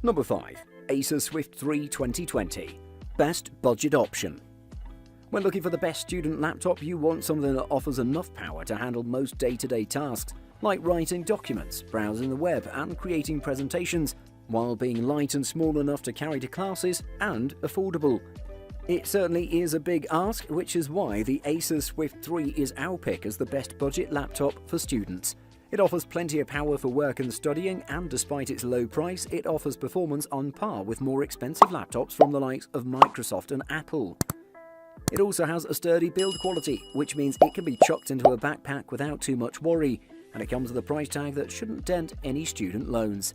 Number 5. Acer Swift 3 2020. Best budget option. When looking for the best student laptop, you want something that offers enough power to handle most day-to-day tasks, like writing documents, browsing the web, and creating presentations, while being light and small enough to carry to classes and affordable. It certainly is a big ask, which is why the Acer Swift 3 is our pick as the best budget laptop for students. It offers plenty of power for work and studying, and despite its low price, it offers performance on par with more expensive laptops from the likes of Microsoft and Apple. It also has a sturdy build quality, which means it can be chucked into a backpack without too much worry, and it comes with a price tag that shouldn't dent any student loans.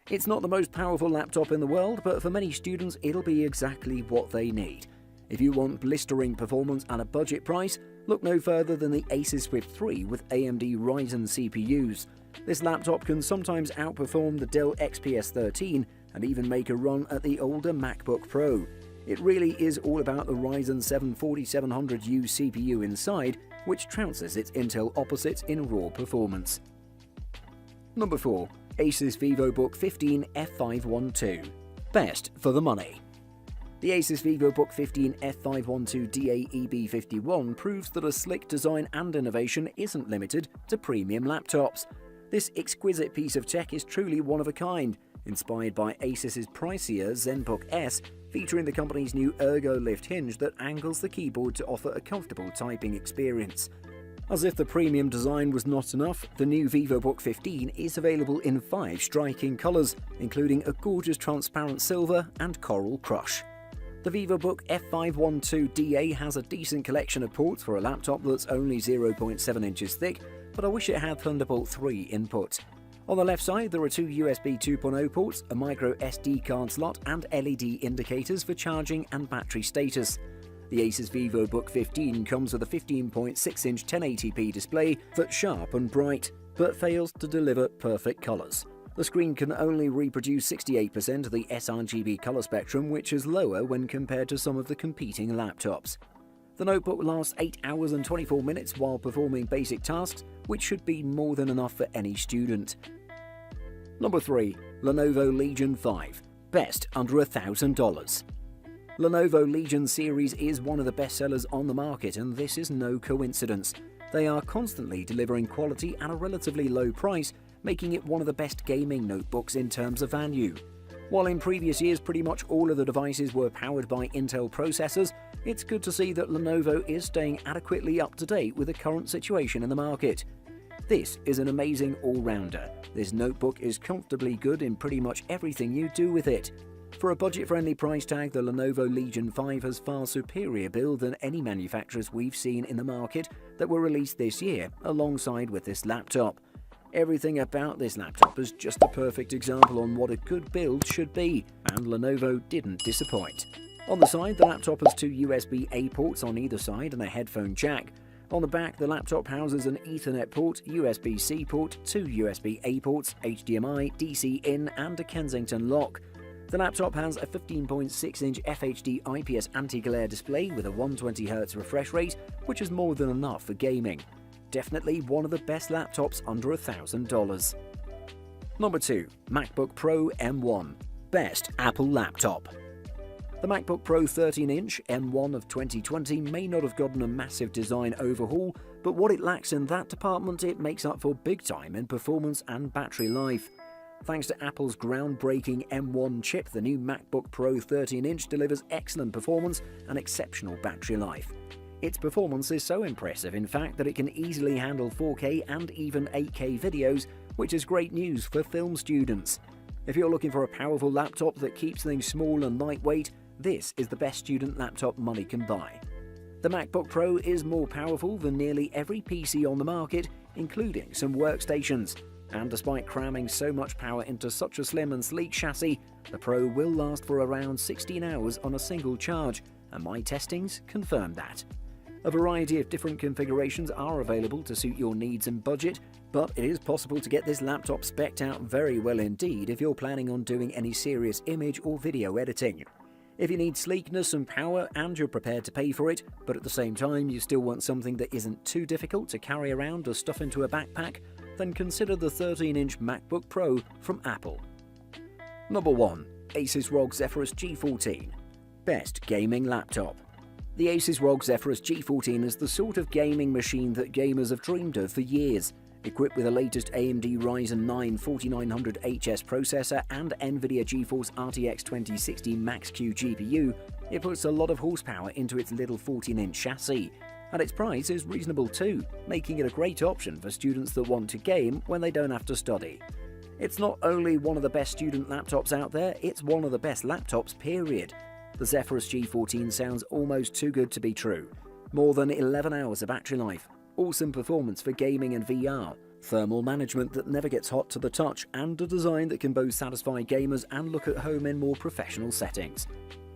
It's not the most powerful laptop in the world, but for many students it'll be exactly what they need. If you want blistering performance at a budget price, look no further than the Acer Swift 3 with AMD Ryzen CPUs. This laptop can sometimes outperform the Dell XPS 13 and even make a run at the older MacBook Pro. It really is all about the Ryzen 7 4700U CPU inside, which trounces its Intel opposites in raw performance. Number 4. Asus VivoBook 15 F512. Best for the money. The Asus VivoBook 15 F512 DAEB51 proves that a slick design and innovation isn't limited to premium laptops. This exquisite piece of tech is truly one of a kind, inspired by Asus's pricier ZenBook S, featuring the company's new Ergo Lift hinge that angles the keyboard to offer a comfortable typing experience. As if the premium design was not enough, the new VivoBook 15 is available in 5 striking colours, including a gorgeous transparent silver and coral crush. The VivoBook F512DA has a decent collection of ports for a laptop that's only 0.7 inches thick, but I wish it had Thunderbolt 3 input. On the left side, there are 2 USB 2.0 ports, a micro SD card slot, and LED indicators for charging and battery status. The Asus VivoBook 15 comes with a 15.6-inch 1080p display that's sharp and bright, but fails to deliver perfect colours. The screen can only reproduce 68% of the sRGB colour spectrum, which is lower when compared to some of the competing laptops. The notebook lasts 8 hours and 24 minutes while performing basic tasks, which should be more than enough for any student. Number 3. Lenovo Legion 5. Best under $1,000. Lenovo Legion series is one of the best sellers on the market, and this is no coincidence. They are constantly delivering quality at a relatively low price, making it one of the best gaming notebooks in terms of value. While in previous years pretty much all of the devices were powered by Intel processors, it's good to see that Lenovo is staying adequately up to date with the current situation in the market. This is an amazing all-rounder. This notebook is comfortably good in pretty much everything you do with it. For a budget-friendly price tag, the Lenovo Legion 5 has far superior build than any manufacturers we've seen in the market that were released this year, alongside with this laptop. Everything about this laptop is just a perfect example on what a good build should be, and Lenovo didn't disappoint. On the side, the laptop has 2 USB-A ports on either side and a headphone jack. On the back, the laptop houses an Ethernet port, USB-C port, 2 USB-A ports, HDMI, DC in, and a Kensington lock. The laptop has a 15.6-inch FHD IPS anti-glare display with a 120Hz refresh rate, which is more than enough for gaming. Definitely one of the best laptops under $1,000. Number 2. MacBook Pro M1. Best Apple laptop. The MacBook Pro 13-inch M1 of 2020 may not have gotten a massive design overhaul, but what it lacks in that department it makes up for big time in performance and battery life. Thanks to Apple's groundbreaking M1 chip, the new MacBook Pro 13-inch delivers excellent performance and exceptional battery life. Its performance is so impressive, in fact, that it can easily handle 4K and even 8K videos, which is great news for film students. If you're looking for a powerful laptop that keeps things small and lightweight, this is the best student laptop money can buy. The MacBook Pro is more powerful than nearly every PC on the market, including some workstations. And despite cramming so much power into such a slim and sleek chassis, the Pro will last for around 16 hours on a single charge, and my testings confirm that. A variety of different configurations are available to suit your needs and budget, but it is possible to get this laptop spec'd out very well indeed if you're planning on doing any serious image or video editing. If you need sleekness and power and you're prepared to pay for it, but at the same time you still want something that isn't too difficult to carry around or stuff into a backpack, then consider the 13-inch MacBook Pro from Apple. Number 1. Asus ROG Zephyrus G14. Best gaming laptop. The Asus ROG Zephyrus G14 is the sort of gaming machine that gamers have dreamed of for years. Equipped with the latest AMD Ryzen 9 4900HS processor and NVIDIA GeForce RTX 2060 Max-Q GPU, it puts a lot of horsepower into its little 14-inch chassis. And its price is reasonable too, making it a great option for students that want to game when they don't have to study. It's not only one of the best student laptops out there, it's one of the best laptops, period. The Zephyrus G14 sounds almost too good to be true. More than 11 hours of battery life, awesome performance for gaming and VR, thermal management that never gets hot to the touch, and a design that can both satisfy gamers and look at home in more professional settings.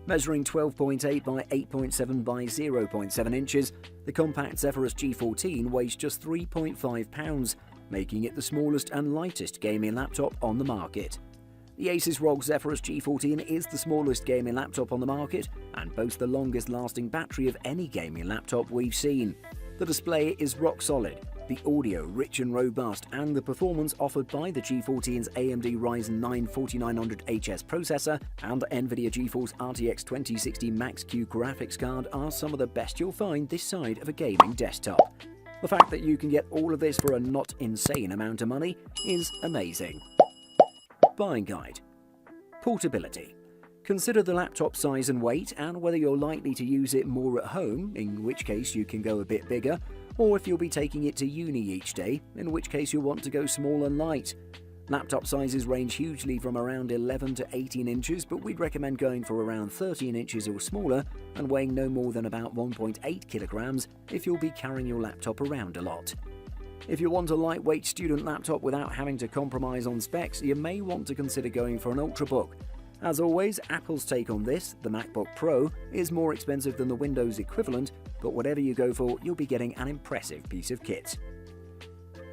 Measuring 12.8 by 8.7 by 0.7 inches, the compact Zephyrus G14 weighs just 3.5 pounds, making it the smallest and lightest gaming laptop on the market. The Asus ROG Zephyrus G14 is the smallest gaming laptop on the market and boasts the longest lasting battery of any gaming laptop we've seen. The display is rock solid, the audio rich and robust, and the performance offered by the G14's AMD Ryzen 9 4900HS processor and NVIDIA GeForce RTX 2060 Max-Q graphics card are some of the best you'll find this side of a gaming desktop. The fact that you can get all of this for a not insane amount of money is amazing. Buying guide. Portability. Consider the laptop size and weight and whether you're likely to use it more at home, in which case you can go a bit bigger, or if you'll be taking it to uni each day, in which case you'll want to go small and light. Laptop sizes range hugely from around 11 to 18 inches, but we'd recommend going for around 13 inches or smaller and weighing no more than about 1.8 kilograms if you'll be carrying your laptop around a lot. If you want a lightweight student laptop without having to compromise on specs, you may want to consider going for an Ultrabook. As always, Apple's take on this, the MacBook Pro, is more expensive than the Windows equivalent, but whatever you go for, you'll be getting an impressive piece of kit.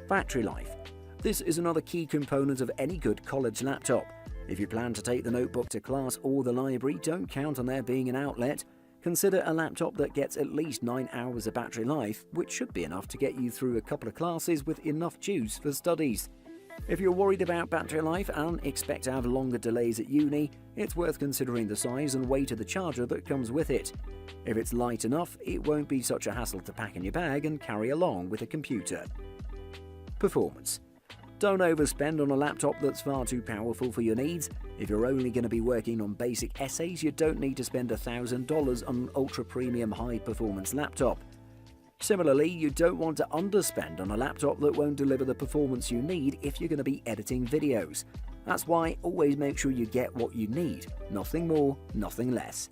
Battery life. This is another key component of any good college laptop. If you plan to take the notebook to class or the library, don't count on there being an outlet. Consider a laptop that gets at least 9 hours of battery life, which should be enough to get you through a couple of classes with enough juice for studies. If you're worried about battery life and expect to have longer delays at uni, it's worth considering the size and weight of the charger that comes with it. If it's light enough, it won't be such a hassle to pack in your bag and carry along with a computer. Performance. Don't overspend on a laptop that's far too powerful for your needs. If you're only going to be working on basic essays, you don't need to spend $1,000 on an ultra-premium high-performance laptop. Similarly, you don't want to underspend on a laptop that won't deliver the performance you need if you're going to be editing videos. That's why always make sure you get what you need, nothing more, nothing less.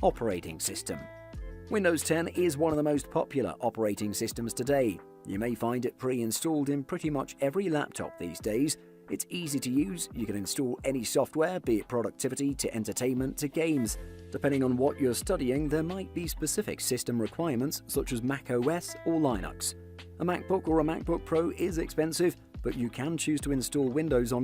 Operating system. Windows 10 is one of the most popular operating systems today. You may find it pre-installed in pretty much every laptop these days. It's easy to use, you can install any software, be it productivity to entertainment to games. Depending on what you're studying, there might be specific system requirements such as macOS or Linux. A MacBook or a MacBook Pro is expensive, but you can choose to install Windows on